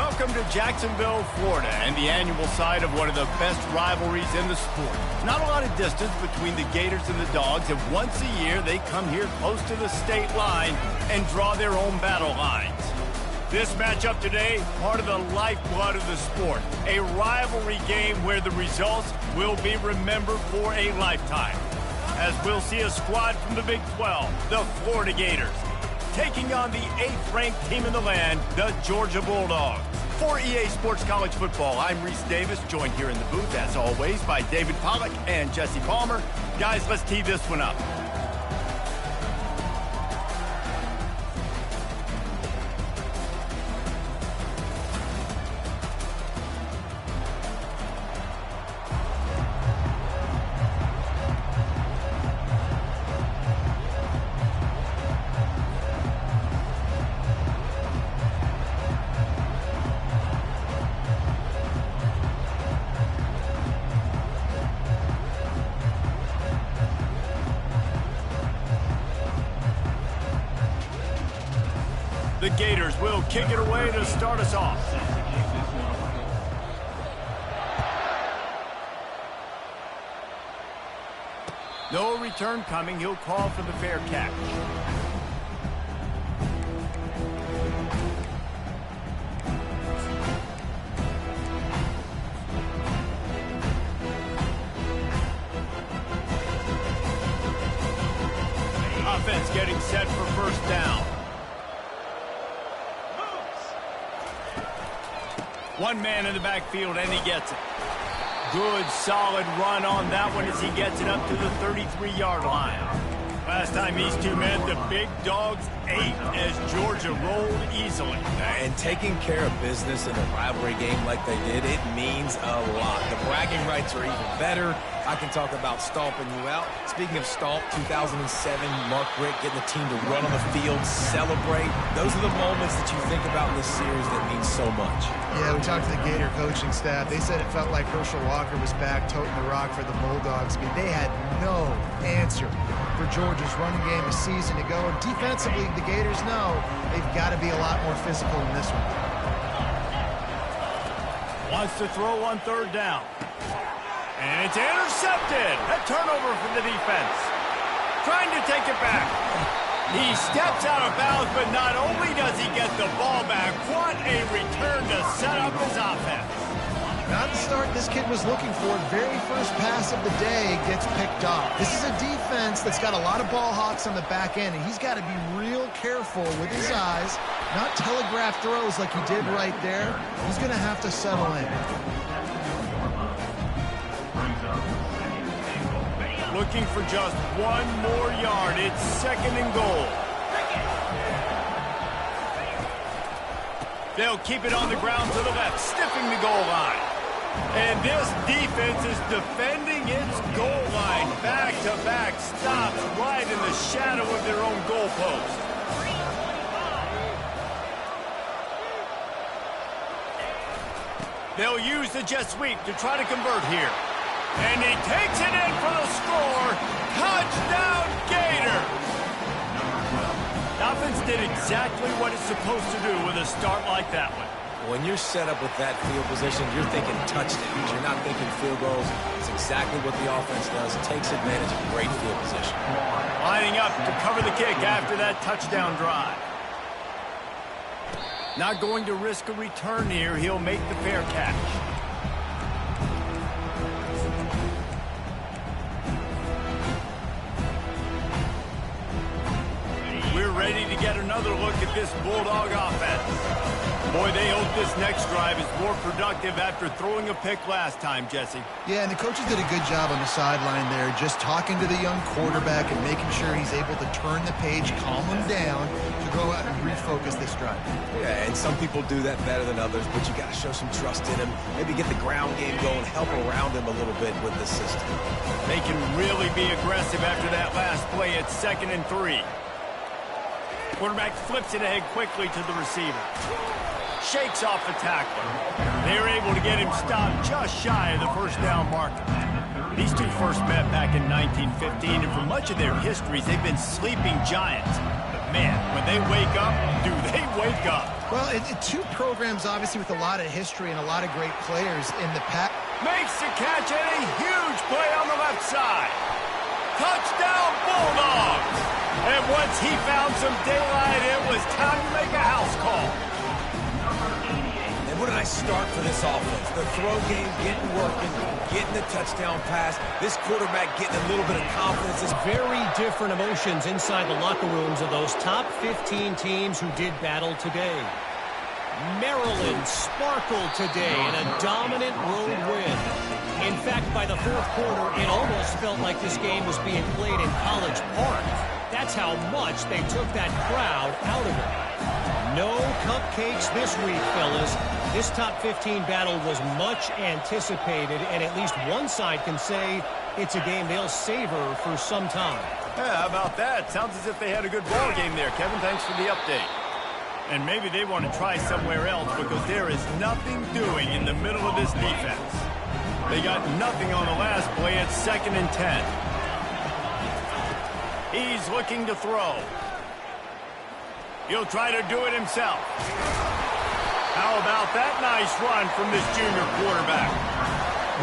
Welcome to Jacksonville, Florida, and the annual site of one of the best rivalries in the sport. Not a lot of distance between the Gators and the Dogs, and once a year they come here close to the state line and draw their own battle lines. This matchup today, part of the lifeblood of the sport, a rivalry game where the results will be remembered for a lifetime. As we'll see a squad from the Big 12, the Florida Gators, taking on the 8th-ranked team in the land, the Georgia Bulldogs. For EA Sports College Football, I'm Reese Davis, joined here in the booth, as always, by David Pollack and Jesse Palmer. Guys, let's tee this one up. The Gators will kick it away to start us off. No return coming. He'll call for the fair catch. Offense getting set for first down. One man in the backfield, and he gets it. Good, solid run on that one as he gets it up to the 33-yard line. Last time these two met, the Big Dogs ate as Georgia rolled easily. And taking care of business in a rivalry game like they did, it means a lot. The bragging rights are even better. I can talk about stomping you out. Speaking of stomp, 2007, Mark Richt getting the team to run on the field, celebrate. Those are the moments that you think about in this series that mean so much. Yeah, we talked to the Gator coaching staff. They said it felt like Herschel Walker was back toting the rock for the Bulldogs. I mean, they had no answer for Georgia's running game a season ago. And defensively, the Gators know they've got to be a lot more physical in this one. Wants to throw on third down. And it's intercepted. A turnover for the defense. Trying to take it back. He steps out of bounds, but not only does he get the ball back, what a return to set up his offense. Not the start this kid was looking for. Very first pass of the day gets picked off. This is a defense that's got a lot of ball hawks on the back end, and he's got to be real careful with his eyes, not telegraph throws like he did right there. He's going to have to settle in. Looking for just one more yard. It's second and goal. They'll keep it on the ground to the left, stiffing the goal line. And this defense is defending its goal line. Back-to-back stops right in the shadow of their own goalpost. They'll use the jet sweep to try to convert here. And he takes it in for the score. Touchdown, Gator! The offense did exactly what it's supposed to do with a start like that one. When you're set up with that field position, you're thinking touchdowns. You're not thinking field goals. It's exactly what the offense does. It takes advantage of great field position. Lining up to cover the kick after that touchdown drive. Not going to risk a return here. He'll make the fair catch. Ready to get another look at this Bulldog offense. Boy, they hope this next drive is more productive after throwing a pick last time, Jesse. Yeah, and the coaches did a good job on the sideline there, just talking to the young quarterback and making sure he's able to turn the page, calm him down, to go out and refocus this drive. Yeah, and some people do that better than others, but you got to show some trust in him. Maybe get the ground game going, help around him a little bit with the system. They can really be aggressive after that last play at 2nd and 3. Quarterback flips it ahead quickly to the receiver. Shakes off the tackler. They're able to get him stopped just shy of the first down marker. These two first met back in 1915, and for much of their histories, they've been sleeping giants. But man, when they wake up, do they wake up? Well, two programs, obviously, with a lot of history and a lot of great players in the pack. Makes the catch and a huge play on the left side. Touchdown, Bulldogs! And once he found some daylight, it was time to make a house call. And what a nice start for this offense. The throw game getting working, getting the touchdown pass. This quarterback getting a little bit of confidence. It's very different emotions inside the locker rooms of those top 15 teams who did battle today. Maryland sparkled today in a dominant road win. In fact, by the fourth quarter, it almost felt like this game was being played in College Park. That's how much they took that crowd out of it. No cupcakes this week, fellas. This top 15 battle was much anticipated, and at least one side can say it's a game they'll savor for some time. Yeah, how about that? Sounds as if they had a good ball game there, Kevin. Thanks for the update. And maybe they want to try somewhere else because there is nothing doing in the middle of this defense. They got nothing on the last play. It's 2nd and 10. He's looking to throw. He'll try to do it himself. How about that nice run from this junior quarterback?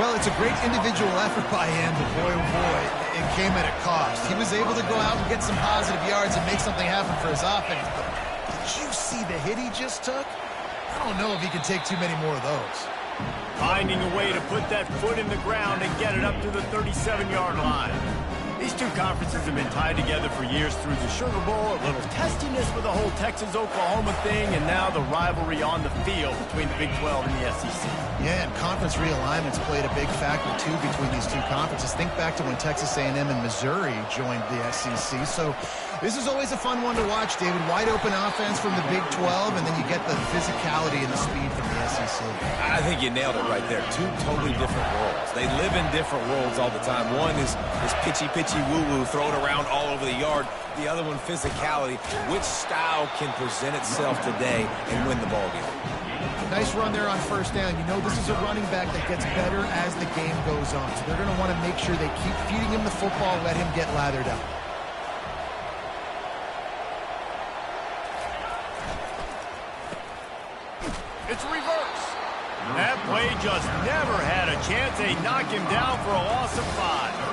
Well, it's a great individual effort by him, but boy, oh boy, it came at a cost. He was able to go out and get some positive yards and make something happen for his offense, but did you see the hit he just took? I don't know if he can take too many more of those. Finding a way to put that foot in the ground and get it up to the 37-yard line. These two conferences have been tied together for years through the Sugar Bowl, a little testiness with the whole Texas-Oklahoma thing, and now the rivalry on the field between the Big 12 and the SEC. Yeah, and conference realignments played a big factor, too, between these two conferences. Think back to when Texas A&M and Missouri joined the SEC. So this is always a fun one to watch, David. Wide open offense from the Big 12, and then you get the physicality and the speed from the SEC. I think you nailed it right there. Two totally different worlds. They live in different worlds all the time. One is pitchy woo-woo thrown around all over the yard. The other one, physicality. Which style can present itself today and win the ball game? Nice run there on first down. You know this is a running back that gets better as the game goes on. So they're going to want to make sure they keep feeding him the football, let him get lathered up. It's reverse. That play just never had a chance. They knock him down for a loss of 5.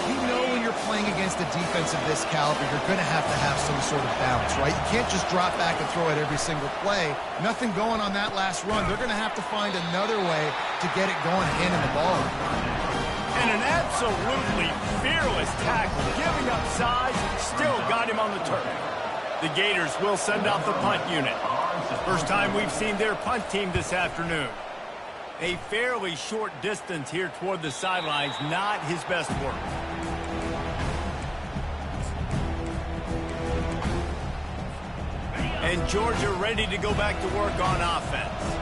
You know when you're playing against a defense of this caliber, you're going to have some sort of balance, right? You can't just drop back and throw it every single play. Nothing going on that last run. They're going to have to find another way to get it going and handing the ball. And an absolutely fearless tackle, giving up size, still got him on the turf. The Gators will send out the punt unit. First time we've seen their punt team this afternoon. A fairly short distance here toward the sidelines, not his best work. And Georgia ready to go back to work on offense.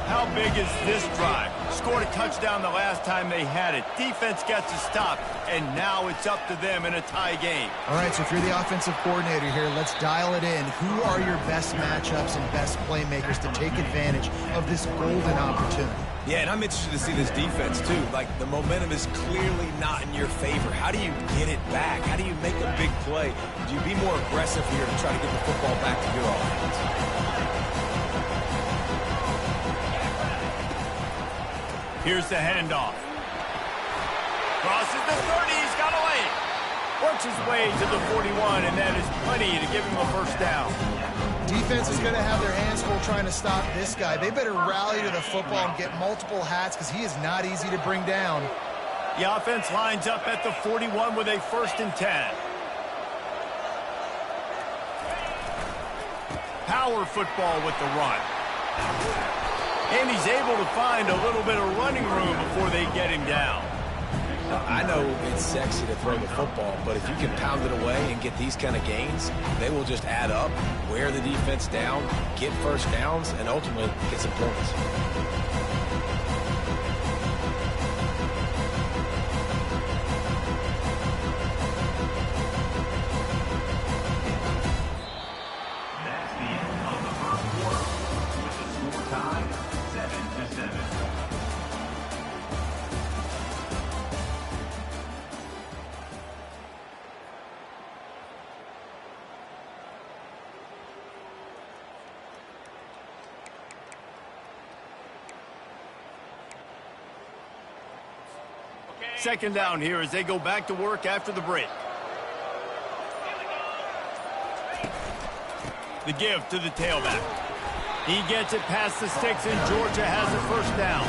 How big is this drive? Scored a touchdown the last time they had it. Defense gets a stop, and now it's up to them in a tie game. All right, so if you're the offensive coordinator here, let's dial it in. Who are your best matchups and best playmakers to take advantage of this golden opportunity? Yeah, and I'm interested to see this defense, too. Like, the momentum is clearly not in your favor. How do you get it back? How do you make a big play? Do you be more aggressive here to try to get the football back to your offense? Here's the handoff. Crosses the 30, he's got a lane. Works his way to the 41, and that is plenty to give him a first down. Defense is going to have their hands full trying to stop this guy. They better rally to the football and get multiple hats because he is not easy to bring down. The offense lines up at the 41 with a 1st and 10. Power football with the run. And he's able to find a little bit of running room before they get him down. I know it's sexy to throw the football, but if you can pound it away and get these kind of gains, they will just add up, wear the defense down, get first downs, and ultimately get some points. Second down here as they go back to work after the break. The give to the tailback. He gets it past the sticks, and Georgia has a first down.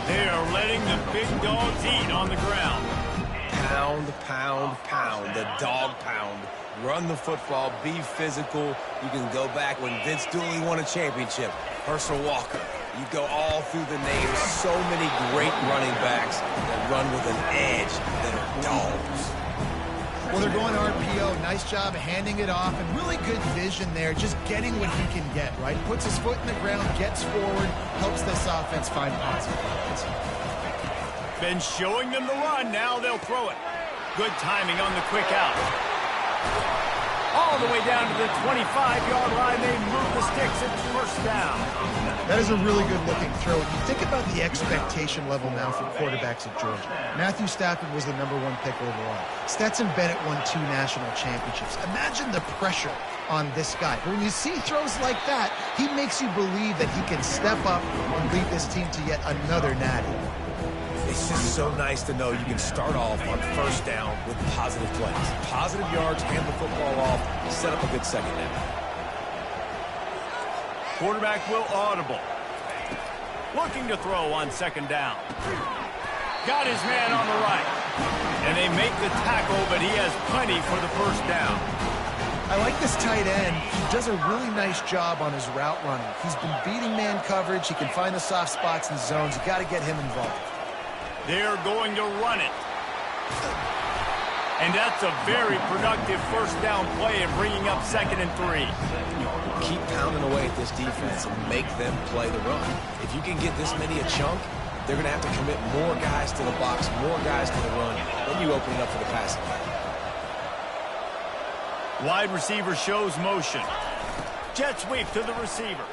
They are letting the big dogs eat on the ground. Pound, pound, pound. The dog pound. Run the football. Be physical. You can go back when Vince Dooley won a championship. Herschel Walker. You go all through the names. So many great running backs that run with an edge that are dogs. Well, they're going RPO. Nice job of handing it off, and really good vision there, just getting what he can get, right? Puts his foot in the ground, gets forward, helps this offense find positive points. Been showing them the run. Now they'll throw it. Good timing on the quick out. All the way down to the 25-yard line. They move the sticks. It's first down. That is a really good-looking throw. And you think about the expectation level now for quarterbacks at Georgia. Matthew Stafford was the #1 pick overall. Stetson Bennett won 2 national championships. Imagine the pressure on this guy. But when you see throws like that, he makes you believe that he can step up and lead this team to yet another natty. It's just so nice to know you can start off on first down with positive plays. Positive yards, hand the football off, set up a good second down. Quarterback will audible. Looking to throw on second down. Got his man on the right. And they make the tackle, but he has plenty for the first down. I like this tight end. He does a really nice job on his route running. He's been beating man coverage. He can find the soft spots and zones. You got to get him involved. They're going to run it. And that's a very productive first down play and bringing up 2nd and 3. Keep pounding away at this defense and make them play the run. If you can get this many a chunk, they're going to have to commit more guys to the box, more guys to the run. Then you open it up for the passing. Wide receiver shows motion. Jet sweep to the receiver.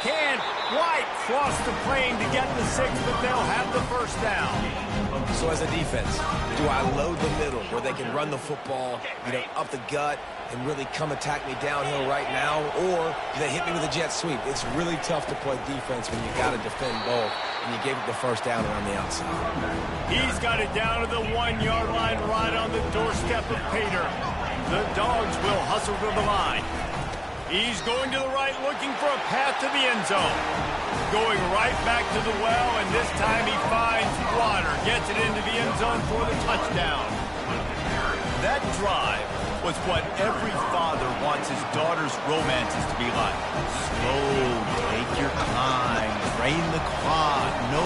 Can White cross the plane to get the 6, but they'll have the first down. So as a defense, do I load the middle where they can run the football, up the gut and really come attack me downhill right now, or do they hit me with a jet sweep? It's really tough to play defense when you got to defend both, and you gave it the first down around the outside. He's got it down to the 1-yard line right on the doorstep of Pater. The Dogs will hustle to the line. He's going to the right, looking for a path to the end zone. Going right back to the well, and this time he finds water. Gets it into the end zone for the touchdown. That drive was what every father wants his daughter's romances to be like. Slow, take your time, drain the clock, no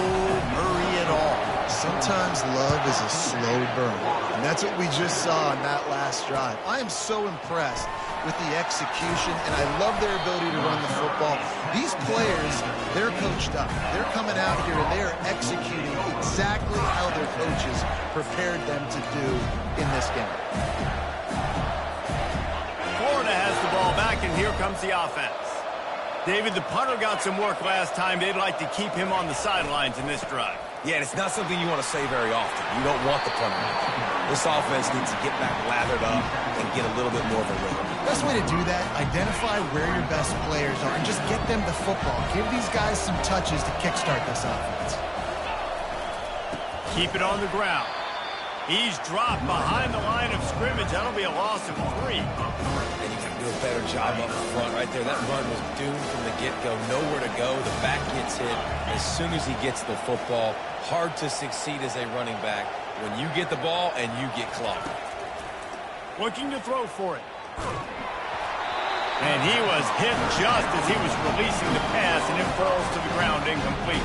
hurry at all. Sometimes love is a slow burn, and that's what we just saw on that last drive. I am so impressed with the execution, and I love their ability to run the football. These players, they're coached up. They're coming out here, and they are executing exactly how their coaches prepared them to do in this game. Florida has the ball back, and here comes the offense. David, the punter got some work last time. They'd like to keep him on the sidelines in this drive. Yeah, and it's not something you want to say very often. You don't want the punter. This offense needs to get back lathered up and get a little bit more of a rhythm. Best way to do that, identify where your best players are and just get them the football. Give these guys some touches to kickstart this offense. Keep it on the ground. He's dropped behind the line of scrimmage. That'll be a loss of 3. And you got to do a better job up front right there. That run was doomed from the get-go. Nowhere to go. The back gets hit as soon as he gets the football. Hard to succeed as a running back when you get the ball and you get clocked. Looking to throw for it. And he was hit just as he was releasing the pass, and it falls to the ground incomplete.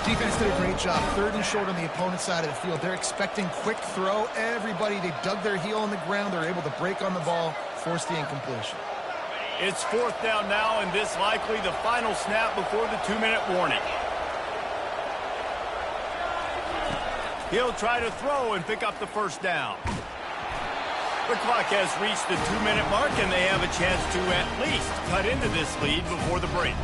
Defense did a great job. 3rd and short on the opponent's side of the field. They're expecting quick throw. Everybody, they dug their heel on the ground. They're able to break on the ball, force the incompletion. It's 4th down now, and this likely the final snap before the 2-minute warning. He'll try to throw and pick up the first down. The clock has reached the 2-minute mark, and they have a chance to at least cut into this lead before the break.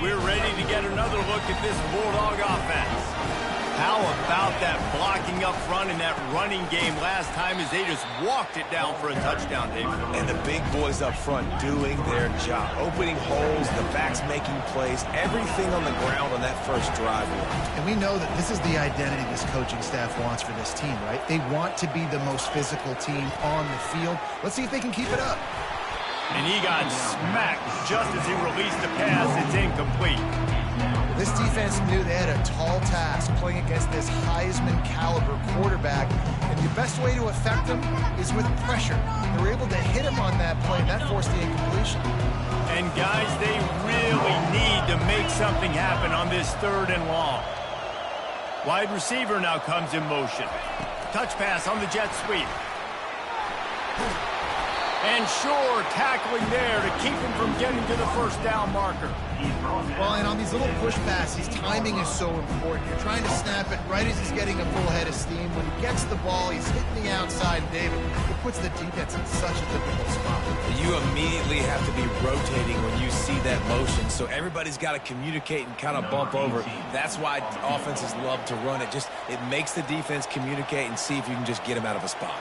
We're ready to get another look at this Bulldog offense. How about that blocking up front and that running game last time as they just walked it down for a touchdown, David? And the big boys up front doing their job. Opening holes, the backs making plays, everything on the ground on that first drive. And we know that this is the identity this coaching staff wants for this team, right? They want to be the most physical team on the field. Let's see if they can keep it up. And he got smacked just as he released the pass. It's incomplete. This defense knew they had a tall task playing against this Heisman-caliber quarterback, and the best way to affect him is with pressure. They were able to hit him on that play, and that forced the incompletion. And, guys, they really need to make something happen on this 3rd and long. Wide receiver now comes in motion. Touch pass on the jet sweep. And sure, tackling there to keep him from getting to the first down marker. Well, and on these little push passes, timing is so important. You're trying to snap it right as he's getting a full head of steam. When he gets the ball, he's hitting the outside, David. It puts the defense in such a difficult spot. You immediately have to be rotating when you see that motion, so everybody's got to communicate and kind of bump over. That's why offenses love to run it. It makes the defense communicate and see if you can just get him out of a spot.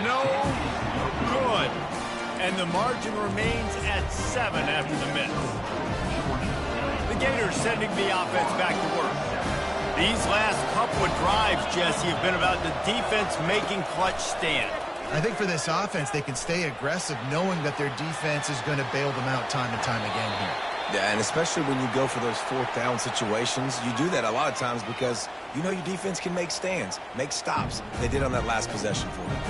No good. And the margin remains at 7 after the miss. The Gators sending the offense back to work. These last couple of drives, Jesse, have been about the defense making clutch stand. I think for this offense, they can stay aggressive knowing that their defense is going to bail them out time and time again here. Yeah, and especially when you go for those 4th down situations, you do that a lot of times because you know your defense can make stands, make stops. They did on that last possession for them.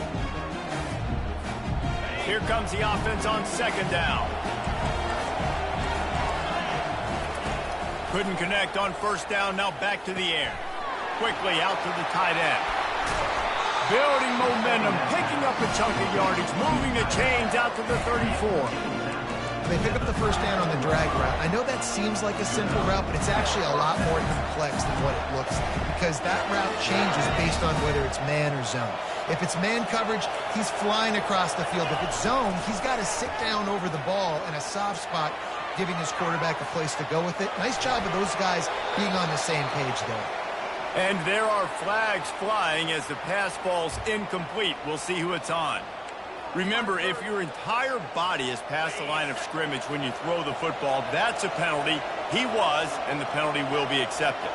Here comes the offense on 2nd down. Couldn't connect on 1st down, now back to the air. Quickly out to the tight end. Building momentum, picking up a chunk of yardage, moving the chains out to the 34. They pick up the 1st down on the drag route. I know that seems like a simple route, but it's actually a lot more complex than what it looks like because that route changes based on whether it's man or zone. If it's man coverage, he's flying across the field. If it's zone, he's got to sit down over the ball in a soft spot, giving his quarterback a place to go with it. Nice job of those guys being on the same page there. And there are flags flying as the pass falls incomplete. We'll see who it's on. Remember, if your entire body is past the line of scrimmage when you throw the football, that's a penalty. He was, and the penalty will be accepted.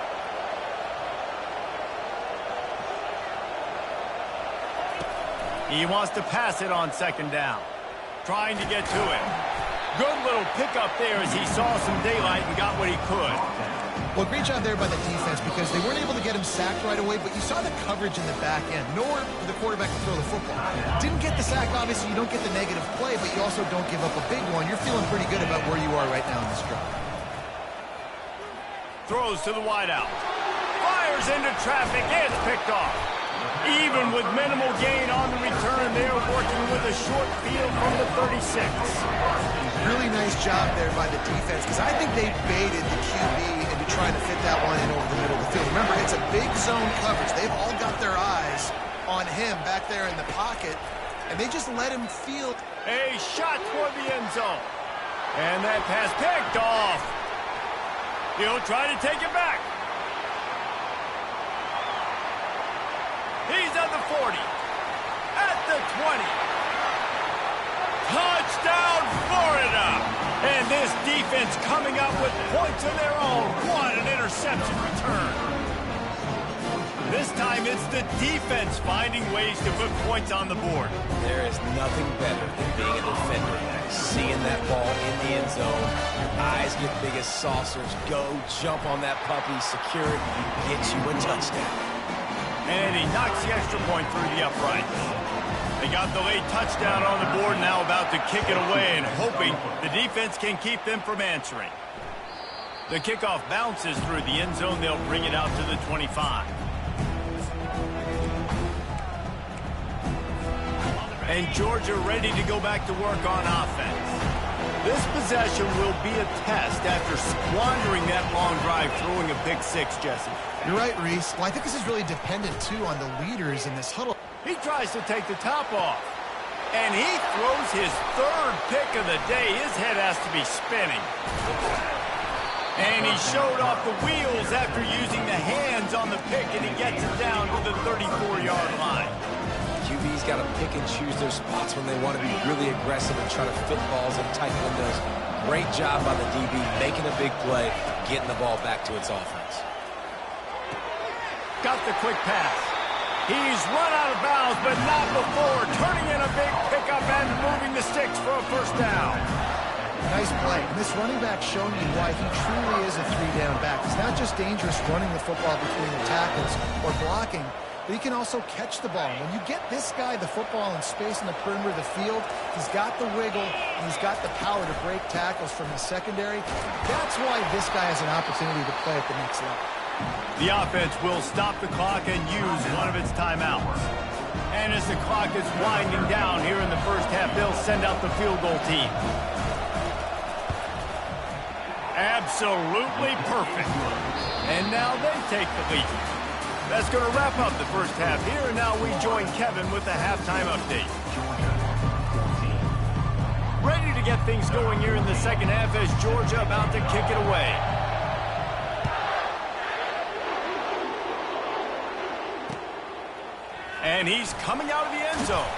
He wants to pass it on 2nd down. Trying to get to it. Good little pickup there as he saw some daylight and got what he could. Well, great job there by the defense because they weren't able to get him sacked right away, but you saw the coverage in the back end. Nowhere for the quarterback to throw the football. Didn't get the sack, obviously. You don't get the negative play, but you also don't give up a big one. You're feeling pretty good about where you are right now in this drive. Throws to the wideout. Fires into traffic. It's picked off. Even with minimal gain on the return, they are working with a short field from the 36. Really nice job there by the defense because I think they baited the QB into trying to fit that one in over the middle of the field. Remember, it's a big zone coverage. They've all got their eyes on him back there in the pocket, and they just let him field. A shot toward the end zone. And that pass picked off. He'll try to take it back. He's at the 40. At the 20. Touchdown, Florida! And this defense coming up with points of their own. What an interception return. This time it's the defense finding ways to put points on the board. There is nothing better than being a defender. Seeing that ball in the end zone, your eyes get big as saucers. Go, jump on that puppy, secure it, get you a touchdown. And he knocks the extra point through the uprights. They got the late touchdown on the board, now about to kick it away and hoping the defense can keep them from answering. The kickoff bounces through the end zone. They'll bring it out to the 25. And Georgia ready to go back to work on offense. This possession will be a test after squandering that long drive, throwing a pick six, Jesse. You're right, Reese. Well, I think this is really dependent, too, on the leaders in this huddle. He tries to take the top off. And he throws his third pick of the day. His head has to be spinning. And he showed off the wheels after using the hands on the pick, and he gets it down to the 34-yard line. QB's got to pick and choose their spots when they want to be really aggressive and try to fit balls in tight windows. Great job by the DB making a big play, getting the ball back to its offense. Got the quick pass. He's run out of bounds, but not before turning in a big pickup and moving the sticks for a first down. Nice play. And this running back showing you why he truly is a three-down back. He's not just dangerous running the football between the tackles or blocking, but he can also catch the ball. When you get this guy the football in space in the perimeter of the field, he's got the wiggle, and he's got the power to break tackles from the secondary. That's why this guy has an opportunity to play at the next level. The offense will stop the clock and use one of its timeouts. And as the clock is winding down here in the first half, they'll send out the field goal team. Absolutely perfect. And now they take the lead. That's going to wrap up the first half here, and now we join Kevin with the halftime update. Ready to get things going here in the second half as Georgia about to kick it away. And he's coming out of the end zone.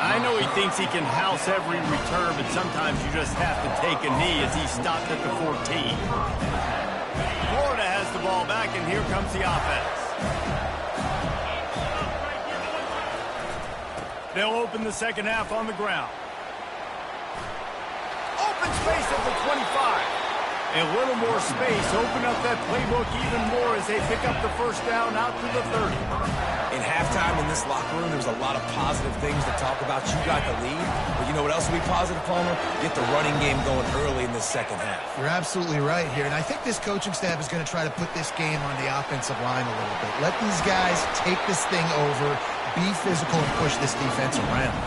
I know he thinks he can house every return, but sometimes you just have to take a knee as he stopped at the 14. Florida has the ball back, and here comes the offense. They'll open the second half on the ground. Open space at the 25. A little more space. Open up that playbook even more as they pick up the first down out to the 30. In halftime in this locker room, there's a lot of positive things to talk about. You got the lead, but you know what else will be positive, Palmer? Get the running game going early in the second half. You're absolutely right here, and I think this coaching staff is going to try to put this game on the offensive line a little bit. Let these guys take this thing over, be physical, and push this defense around.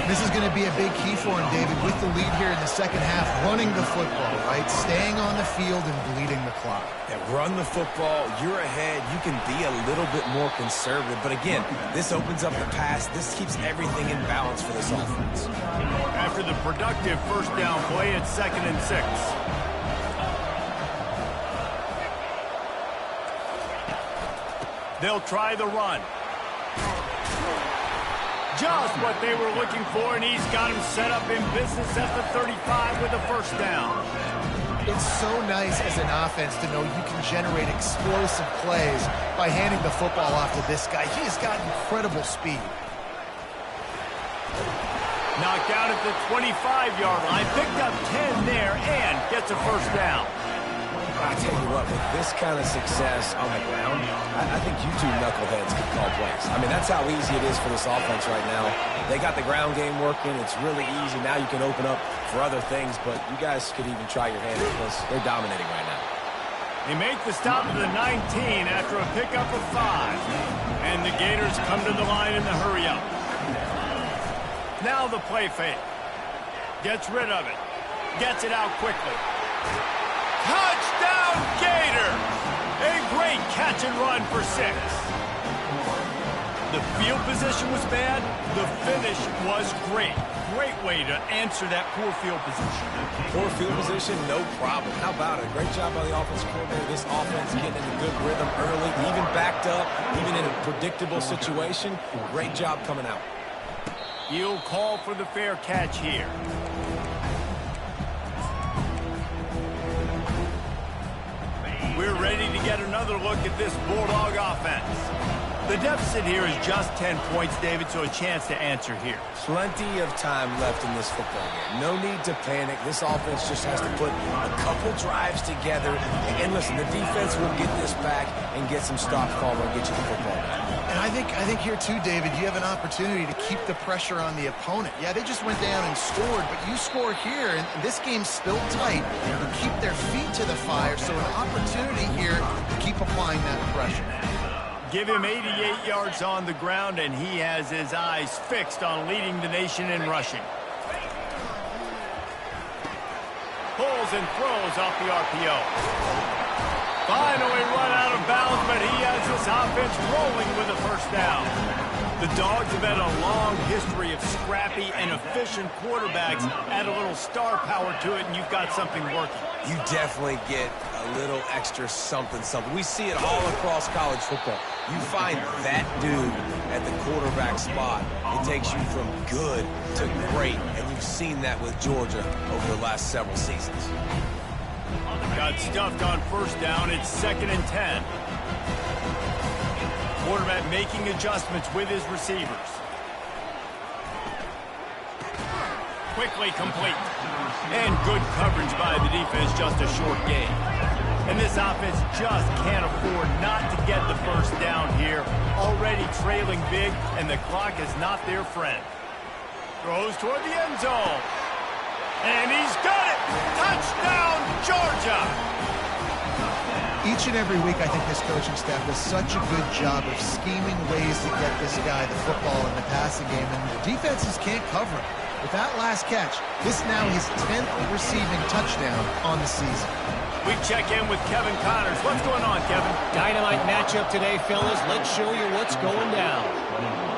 This is going to be a big key for him, David, with the lead here in the second half, running the football, right? Staying on the field and bleeding the clock. Yeah, run the football, you're ahead, you can be a little bit more conservative. But again, this opens up the pass. This keeps everything in balance for this offense. After the productive first down play, it's 2nd and 6. They'll try the run. Just what they were looking for, and he's got him set up in business at the 35 with a first down. It's so nice as an offense to know you can generate explosive plays by handing the football off to this guy. He has got incredible speed. Knocked out at the 25-yard line, picked up 10 there, and gets a first down. I tell you what, with this kind of success on the ground, I think you two knuckleheads can call plays. I mean, that's how easy it is for this offense right now. They got the ground game working. It's really easy. Now you can open up for other things, but you guys could even try your hand because they're dominating right now. They make the stop to the 19 after a pickup of 5. And the Gators come to the line in the hurry up. Now the play fake. Gets rid of it. Gets it out quickly. Touchdown, Gator! A great catch and run for 6. The field position was bad. The finish was great. Great way to answer that poor field position. Poor field position, no problem. How about it? Great job by the offensive coordinator. This offense getting in a good rhythm early, even backed up, even in a predictable situation. Great job coming out. He'll call for the fair catch here. We're ready to get another look at this Bulldog offense. The deficit here is just 10 points, David, so a chance to answer here. Plenty of time left in this football game. No need to panic. This offense just has to put a couple drives together. And listen, the defense will get this back and get some stops, Palmer, and get you the football back. And I think here too, David, you have an opportunity to keep the pressure on the opponent. Yeah, they just went down and scored, but you score here, and this game's still tight. You keep their feet to the fire, so an opportunity here to keep applying that pressure. Give him 88 yards on the ground, and he has his eyes fixed on leading the nation in rushing. Pulls and throws off the RPO. Finally run out of bounds, but he has his this offense rolling with a first down. The Dogs have had a long history of scrappy and efficient quarterbacks. Add a little star power to it, and you've got something working. You definitely get a little extra something. We see it all across college football. You find that dude at the quarterback spot, it takes you from good to great, and you've seen that with Georgia over the last several seasons. Got stuffed on first down. It's 2nd and 10. Quarterback making adjustments with his receivers. Quickly complete. And good coverage by the defense, just a short gain. And this offense just can't afford not to get the first down here. Already trailing big, and the clock is not their friend. Throws toward the end zone. And he's got it! Touchdown, Georgia! Each and every week, I think this coaching staff does such a good job of scheming ways to get this guy the football in the passing game, and the defenses can't cover it. With that last catch, this now his 10th receiving touchdown on the season. We check in with Kevin Connors. What's going on, Kevin? Dynamite matchup today, fellas. Let's show you what's going down.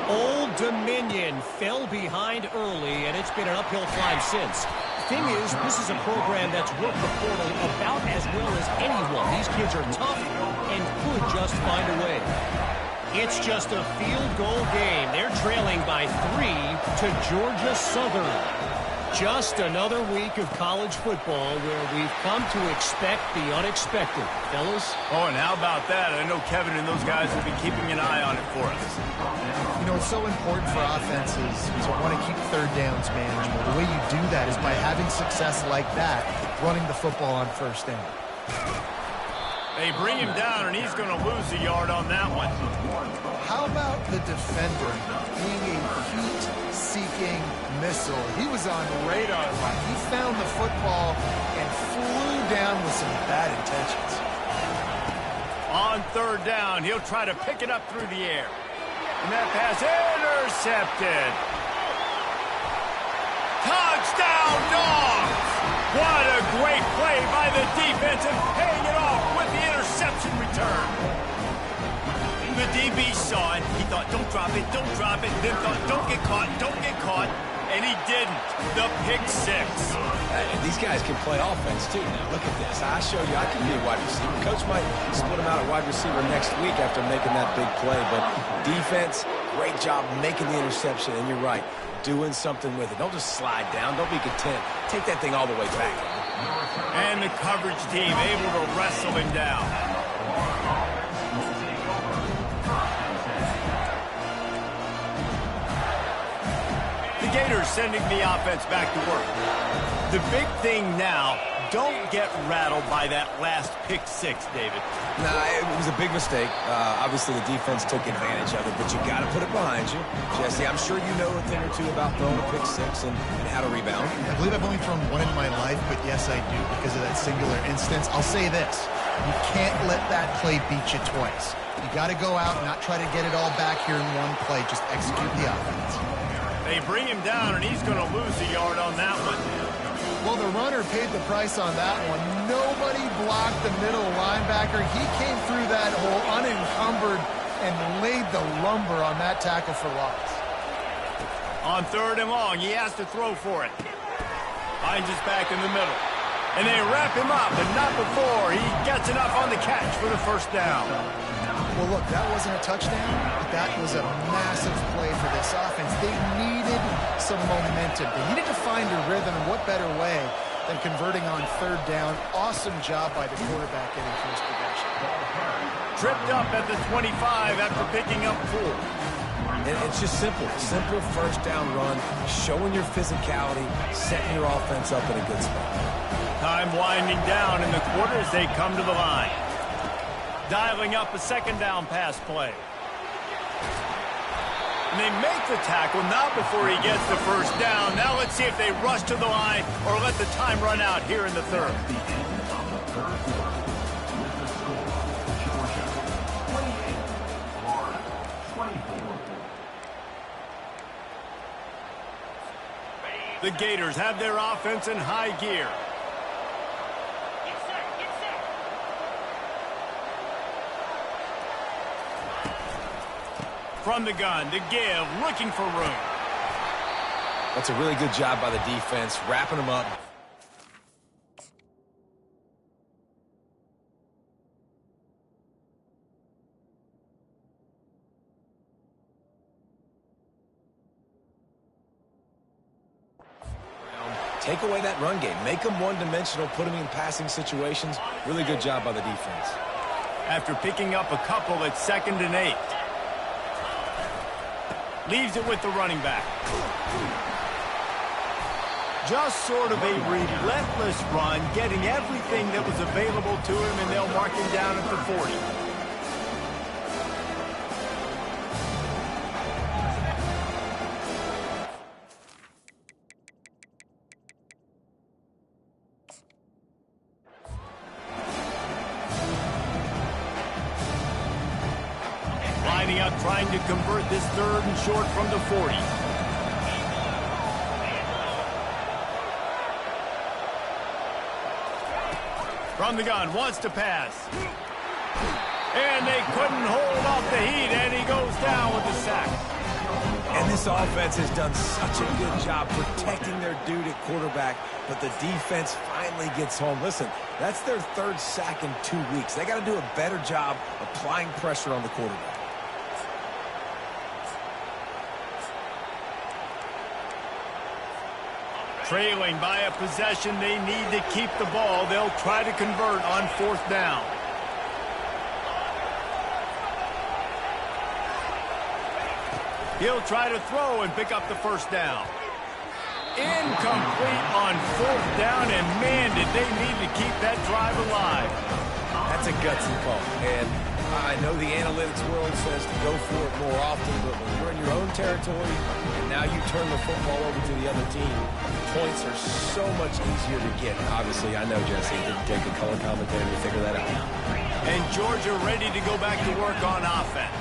Old Dominion fell behind early, and it's been an uphill climb since. Thing is, this is a program that's worked the portal about as well as anyone. These kids are tough and could just find a way. It's just a field goal game. They're trailing by 3 to Georgia Southern. Just another week of college football where we've come to expect the unexpected. Fellas? Oh, and how about that? I know Kevin and those guys will be keeping an eye on it for us. You know, it's so important for offenses to want to keep third downs manageable. The way you do that is by having success like that, running the football on first down. They bring him down, and he's going to lose a yard on that one. How about the defender being a heat-seeking missile? He was on radar line. He found the football and flew down with some bad intentions. On third down, he'll try to pick it up through the air. And that pass intercepted. Touchdown, Dogs! What a great play by the defense and paying it off with the interception return. The DB saw it. He thought, don't drop it, then thought, don't get caught, and he didn't. The pick six. These guys can play offense, too. Now, look at this. I show you I can be a wide receiver. Coach might split him out at wide receiver next week after making that big play, but defense, great job making the interception, and you're right, doing something with it. Don't just slide down. Don't be content. Take that thing all the way back. And the coverage team able to wrestle him down. The Gators sending the offense back to work. The big thing now, don't get rattled by that last pick six, David. Nah, it was a big mistake. Obviously, the defense took advantage of it, but you got to put it behind you. Jesse, I'm sure you know a thing or two about throwing a pick six and how to rebound. I believe I've only thrown one in my life, but yes, I do because of that singular instance. I'll say this. You can't let that play beat you twice. You got to go out and not try to get it all back here in one play. Just execute the offense. They bring him down, and he's going to lose a yard on that one. Well, the runner paid the price on that one. Nobody blocked the middle linebacker. He came through that hole unencumbered and laid the lumber on that tackle for loss. On third and long, he has to throw for it. Finds his back in the middle. And they wrap him up, but not before he gets enough on the catch for the first down. Well, look, that wasn't a touchdown, but that was a massive play for this offense. They needed some momentum. They needed to find a rhythm, and what better way than converting on third down. Awesome job by the quarterback getting first possession. Tripped up at the 25 after picking up 4. And it's just simple. Simple first down run, showing your physicality, setting your offense up in a good spot. Time winding down in the quarter as they come to the line. Dialing up a second down pass play. And they make the tackle, not before he gets the first down. Now let's see if they rush to the line or let the time run out here in the third. The Gators have their offense in high gear. From the gun, to give, looking for room. That's a really good job by the defense, wrapping them up. Take away that run game. Make them one-dimensional, put them in passing situations. Really good job by the defense. After picking up a couple at 2nd and 8. Leaves it with the running back. Just sort of a relentless run, getting everything that was available to him, and they'll mark him down at the 40. Lining up, trying to convert this 3rd and short from the 40. From the gun, wants to pass. And they couldn't hold off the heat, and he goes down with the sack. And this offense has done such a good job protecting their dude at quarterback, but the defense finally gets home. Listen, that's their 3rd sack in 2 weeks. They got to do a better job applying pressure on the quarterback. Trailing by a possession, they need to keep the ball. They'll try to convert on 4th down. He'll try to throw and pick up the 1st down. Incomplete on 4th down, and man, did they need to keep that drive alive. That's a gutsy call, and I know the analytics world says to go for it more often, but when you're in your own territory and now you turn the football over to the other team, points are so much easier to get. Obviously, I know, Jesse, it didn't take a color commentator to figure that out. And Georgia ready to go back to work on offense.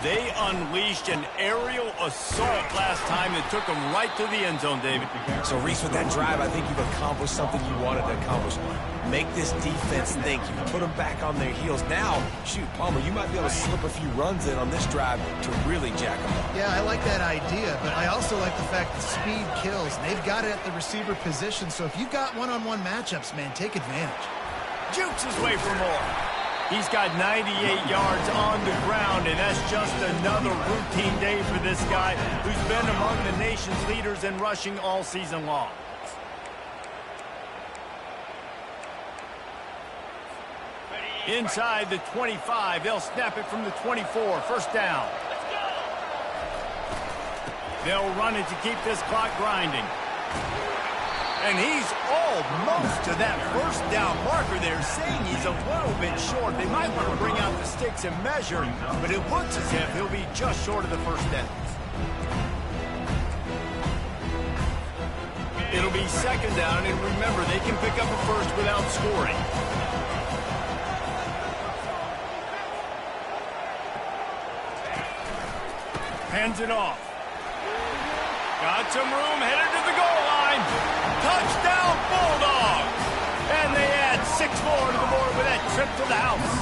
They unleashed an aerial assault last time that took them right to the end zone, David. So, Reese, with that drive, I think you've accomplished something you wanted to accomplish. Make this defense think. You put them back on their heels. Now, shoot, Palmer, you might be able to slip a few runs in on this drive to really jack them up. Yeah, I like that idea, but I also like the fact that speed kills. They've got it at the receiver position, so if you've got one-on-one matchups, man, take advantage. Jukes his way for more. He's got 98 yards on the ground, and that's just another routine day for this guy who's been among the nation's leaders in rushing all season long. Inside the 25, they'll snap it from the 24, 1st down. They'll run it to keep this clock grinding. And he's almost to that 1st down marker there, saying he's a little bit short. They might want to bring out the sticks and measure, but it looks as if he'll be just short of the 1st down. It'll be 2nd down, and remember, they can pick up a 1st without scoring. Hands it off. Got some room, headed to the goal line. Touchdown, Bulldogs! And they add 6 more to the board with that trip to the house.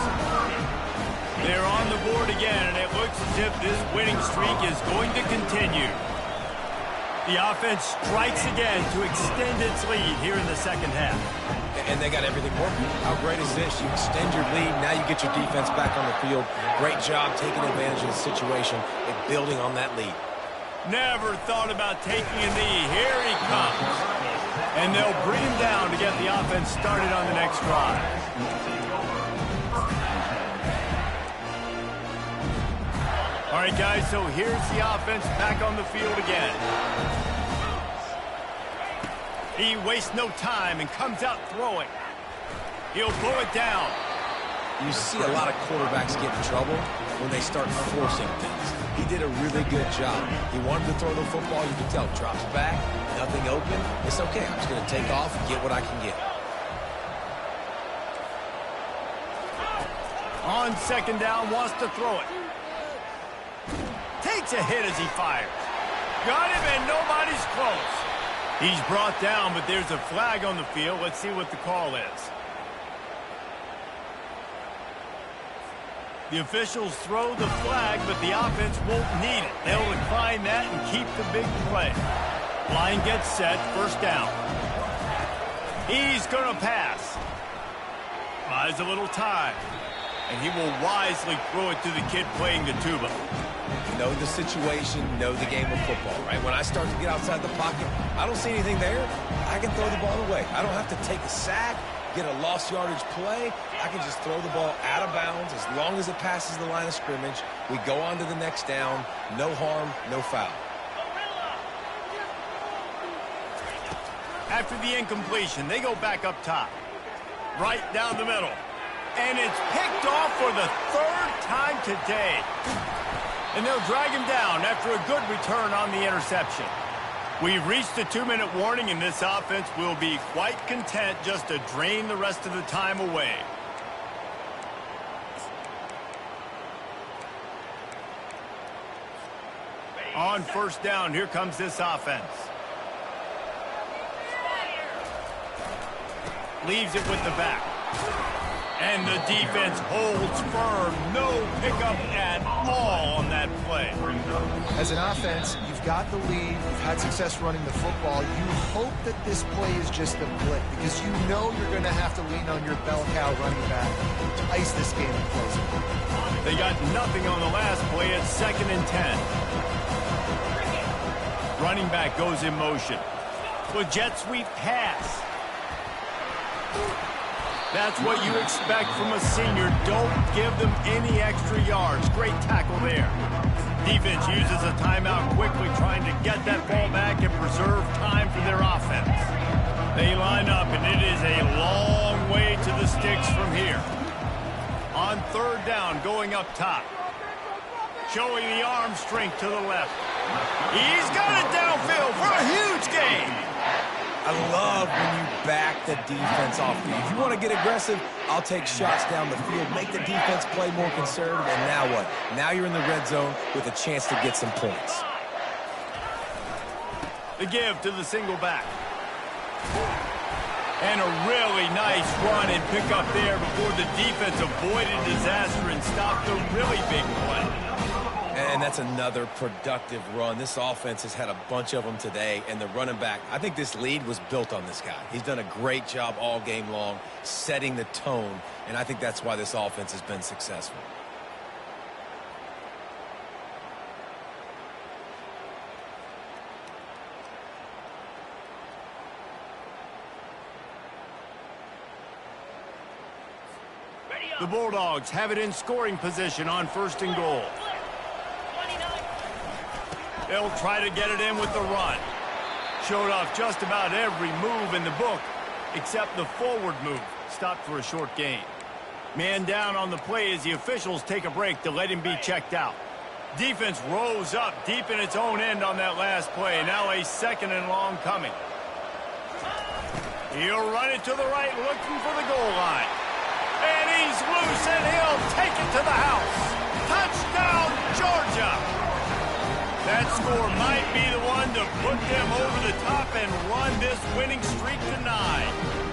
They're on the board again, and it looks as if this winning streak is going to continue. The offense strikes again to extend its lead here in the 2nd half. And they got everything working. How great is this? You extend your lead, now you get your defense back on the field. Great job taking advantage of the situation and building on that lead. Never thought about taking a knee. Here he comes. And they'll bring him down to get the offense started on the next drive. All right, guys, so here's the offense back on the field again. He wastes no time and comes out throwing. He'll blow it down. You see a lot of quarterbacks get in trouble when they start forcing things. He did a really good job. He wanted to throw the football. You can tell. Drops back, nothing open. It's okay. I'm just going to take off and get what I can get. On 2nd down, wants to throw it. Takes a hit as he fires. Got him, and nobody's close. He's brought down, but there's a flag on the field. Let's see what the call is. The officials throw the flag, but the offense won't need it. They'll decline that and keep the big play. Line gets set, first down. He's going to pass. Buys a little time. And he will wisely throw it to the kid playing the tuba. Know the situation, know the game of football, right? When I start to get outside the pocket, I don't see anything there, I can throw the ball away. I don't have to take a sack, get a lost yardage play. I can just throw the ball out of bounds as long as it passes the line of scrimmage. We go on to the next down. No harm, no foul. After the incompletion, they go back up top. Right down the middle. And it's picked off for the third time today. And they'll drag him down after a good return on the interception. We've reached the 2-minute warning, and this offense will be quite content just to drain the rest of the time away. On first down, here comes this offense. Leaves it with the back. And the defense holds firm. No pickup at all on that play. As an offense, you've got the lead. You've had success running the football. You hope that this play is just a blip because you know you're going to have to lean on your bell cow running back to ice this game and close it. They got nothing on the last play. It's 2nd and 10. Running back goes in motion. With jet sweep pass. That's what you expect from a senior. Don't give them any extra yards. Great tackle there. Defense uses a timeout quickly, trying to get that ball back and preserve time for their offense. They line up, and it is a long way to the sticks from here. On third down, going up top. Showing the arm strength to the left. He's got it downfield for a huge gain. I love when you back the defense off the field. If you want to get aggressive, I'll take shots down the field, make the defense play more conservative, and now what? Now you're in the red zone with a chance to get some points. The give to the single back. And a really nice run and pick up there before the defense avoided disaster and stopped a really big play. And that's another productive run. This offense has had a bunch of them today, and the running back, I think this lead was built on this guy. He's done a great job all game long, setting the tone, and I think that's why this offense has been successful. The Bulldogs have it in scoring position on 1st and goal. They'll try to get it in with the run. Showed off just about every move in the book, except the forward move. Stopped for a short gain. Man down on the play as the officials take a break to let him be checked out. Defense rose up deep in its own end on that last play. Now a 2nd and long coming. He'll run it to the right, looking for the goal line. And he's loose, and he'll take it to the house. Touchdown, Georgia! That score might be the one to put them over the top and run this winning streak to 9.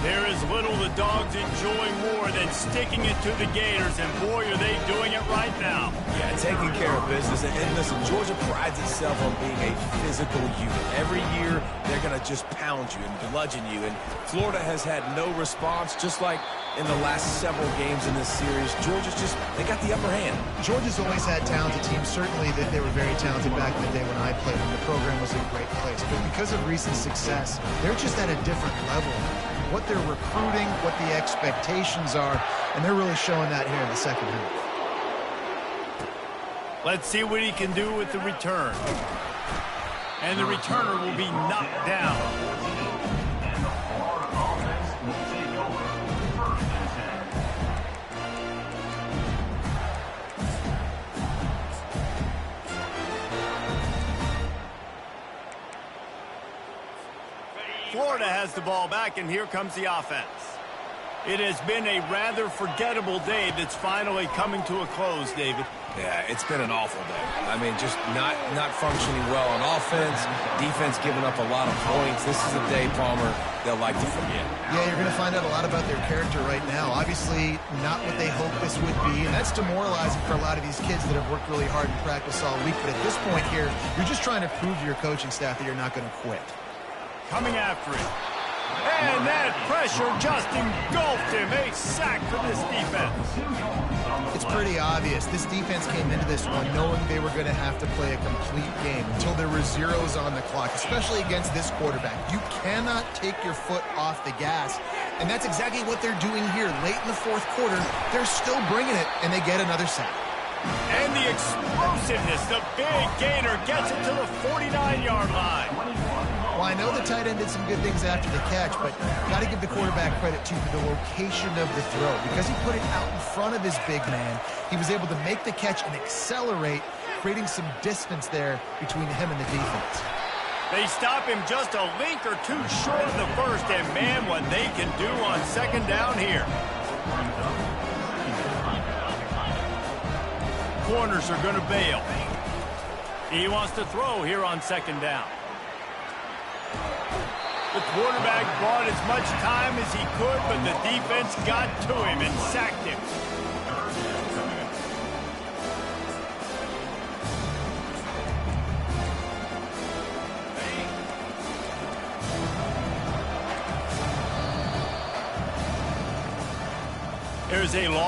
There is little the Dogs enjoy more than sticking it to the Gators, and boy, are they doing it right now. Yeah, taking care of business. And listen, Georgia prides itself on being a physical unit. Every year, they're going to just pound you and bludgeon you. And Florida has had no response, just like in the last several games in this series. Georgia's just, they got the upper hand. Georgia's always had talented teams. Certainly that they were very talented back in the day when I played them. The program was in a great place. But because of recent success, they're just at a different level. What they're recruiting, what the expectations are, and they're really showing that here in the second half. Let's see what he can do with the return. And the returner will be knocked down. Florida has the ball back, and here comes the offense. It has been a rather forgettable day that's finally coming to a close, David. Yeah, it's been an awful day. I mean, just not functioning well on offense, defense giving up a lot of points. This is a day, Palmer, they'll like to forget. Yeah, you're going to find out a lot about their character right now. Obviously, not what they hoped this would be, and that's demoralizing for a lot of these kids that have worked really hard in practice all week. But at this point here, you're just trying to prove to your coaching staff that you're not going to quit. Coming after it. And that pressure just engulfed him. A sack for this defense. It's pretty obvious. This defense came into this one knowing they were going to have to play a complete game until there were zeros on the clock, especially against this quarterback. You cannot take your foot off the gas, and that's exactly what they're doing here. Late in the fourth quarter, they're still bringing it, and they get another sack. And the explosiveness, the big gainer gets it to the 49-yard line. Well, I know the tight end did some good things after the catch, but got to give the quarterback credit, too, for the location of the throw. Because he put it out in front of his big man, he was able to make the catch and accelerate, creating some distance there between him and the defense. They stop him just a link or two short of the first, and man, what they can do on second down here. Corners are going to bail. He wants to throw here on second down. The quarterback bought as much time as he could, but the defense got to him and sacked him. There's a long